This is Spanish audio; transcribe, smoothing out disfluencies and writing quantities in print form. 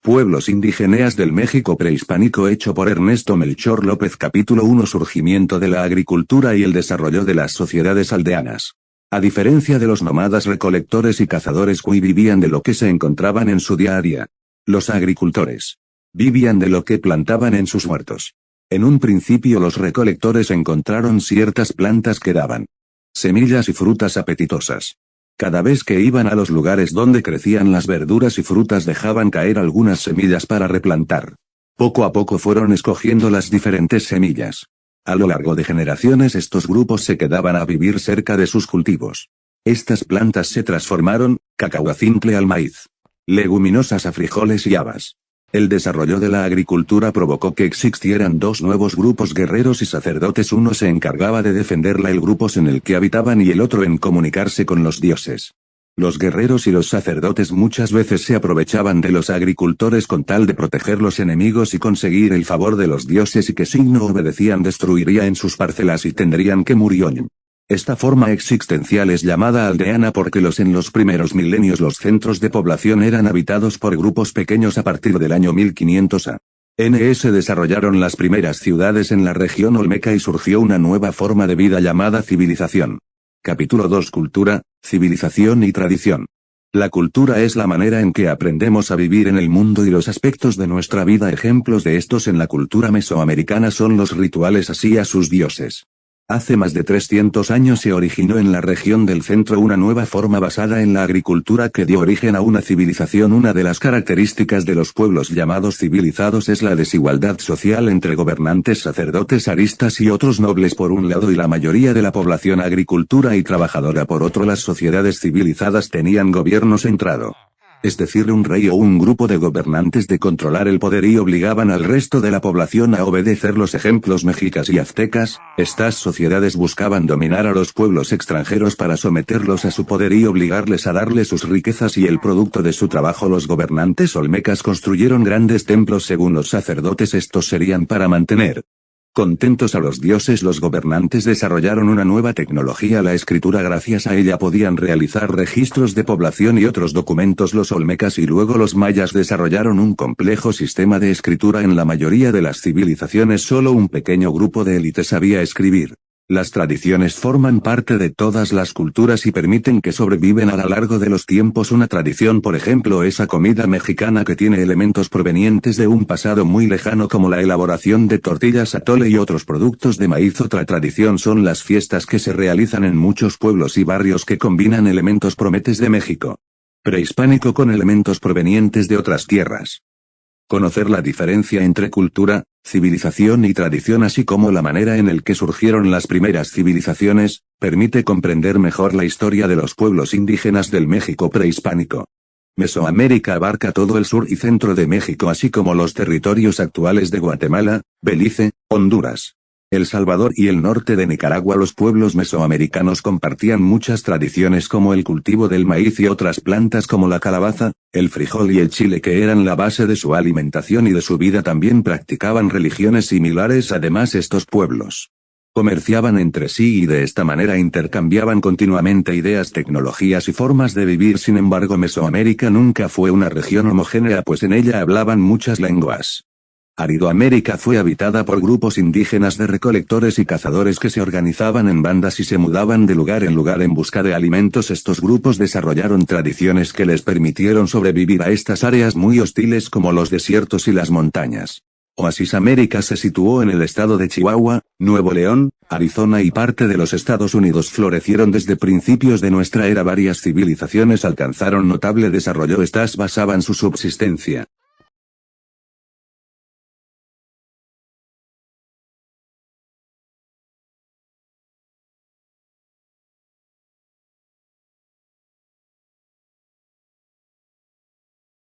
Pueblos indígenas del México prehispánico, hecho por Ernesto Melchor López. Capítulo 1. Surgimiento de la agricultura y el desarrollo de las sociedades aldeanas. A diferencia de los nómadas recolectores y cazadores que vivían de lo que se encontraban en su día a día, los agricultores vivían de lo que plantaban en sus huertos. En un principio los recolectores encontraron ciertas plantas que daban semillas y frutas apetitosas. Cada vez que iban a los lugares donde crecían las verduras y frutas dejaban caer algunas semillas para replantar. Poco a poco fueron escogiendo las diferentes semillas. A lo largo de generaciones estos grupos se quedaban a vivir cerca de sus cultivos. Estas plantas se transformaron, cacahuacintle al maíz, leguminosas a frijoles y habas. El desarrollo de la agricultura provocó que existieran dos nuevos grupos guerreros y sacerdotes. Uno se encargaba de defenderla el grupo en el que habitaban y el otro en comunicarse con los dioses. Los guerreros y los sacerdotes muchas veces se aprovechaban de los agricultores con tal de proteger los enemigos y conseguir el favor de los dioses, y que si no obedecían destruiría en sus parcelas y tendrían que morir. Esta forma existencial es llamada aldeana porque en los primeros milenios los centros de población eran habitados por grupos pequeños. A partir del año 1500 a.N. se desarrollaron las primeras ciudades en la región olmeca y surgió una nueva forma de vida llamada civilización. Capítulo 2. Cultura, civilización y tradición. La cultura es la manera en que aprendemos a vivir en el mundo y los aspectos de nuestra vida. Ejemplos de estos en la cultura mesoamericana son los rituales así a sus dioses. Hace más de 300 años se originó en la región del centro una nueva forma basada en la agricultura que dio origen a una civilización. Una de las características de los pueblos llamados civilizados es la desigualdad social entre gobernantes, sacerdotes, aristas y otros nobles por un lado y la mayoría de la población agricultura y trabajadora por otro. Las sociedades civilizadas tenían gobierno centrado, es decir, un rey o un grupo de gobernantes de controlar el poder y obligaban al resto de la población a obedecer. Los ejemplos mexicas y aztecas, estas sociedades buscaban dominar a los pueblos extranjeros para someterlos a su poder y obligarles a darles sus riquezas y el producto de su trabajo. Los gobernantes olmecas construyeron grandes templos. Según los sacerdotes, estos serían para mantener contentos a los dioses. Los gobernantes desarrollaron una nueva tecnología, la escritura. Gracias a ella podían realizar registros de población y otros documentos. Los olmecas y luego los mayas desarrollaron un complejo sistema de escritura. En la mayoría de las civilizaciones solo un pequeño grupo de élite sabía escribir. Las tradiciones forman parte de todas las culturas y permiten que sobreviven a lo largo de los tiempos. Una tradición, por ejemplo, esa comida mexicana que tiene elementos provenientes de un pasado muy lejano como la elaboración de tortillas, atole y otros productos de maíz. Otra tradición son las fiestas que se realizan en muchos pueblos y barrios que combinan elementos prometes de México prehispánico con elementos provenientes de otras tierras. Conocer la diferencia entre cultura, civilización y tradición, así como la manera en el que surgieron las primeras civilizaciones, permite comprender mejor la historia de los pueblos indígenas del México prehispánico. Mesoamérica abarca todo el sur y centro de México, así como los territorios actuales de Guatemala, Belice, Honduras, El Salvador y el norte de Nicaragua. Los pueblos mesoamericanos compartían muchas tradiciones como el cultivo del maíz y otras plantas como la calabaza, el frijol y el chile que eran la base de su alimentación y de su vida. También practicaban religiones similares. Además, estos pueblos comerciaban entre sí y de esta manera intercambiaban continuamente ideas, tecnologías y formas de vivir. Sin embargo, Mesoamérica nunca fue una región homogénea, pues en ella hablaban muchas lenguas. Aridoamérica fue habitada por grupos indígenas de recolectores y cazadores que se organizaban en bandas y se mudaban de lugar en lugar en busca de alimentos. Estos grupos desarrollaron tradiciones que les permitieron sobrevivir a estas áreas muy hostiles como los desiertos y las montañas. Oasis América se situó en el estado de Chihuahua, Nuevo León, Arizona y parte de los Estados Unidos. Florecieron desde principios de nuestra era. Varias civilizaciones alcanzaron notable desarrollo. Estas basaban su subsistencia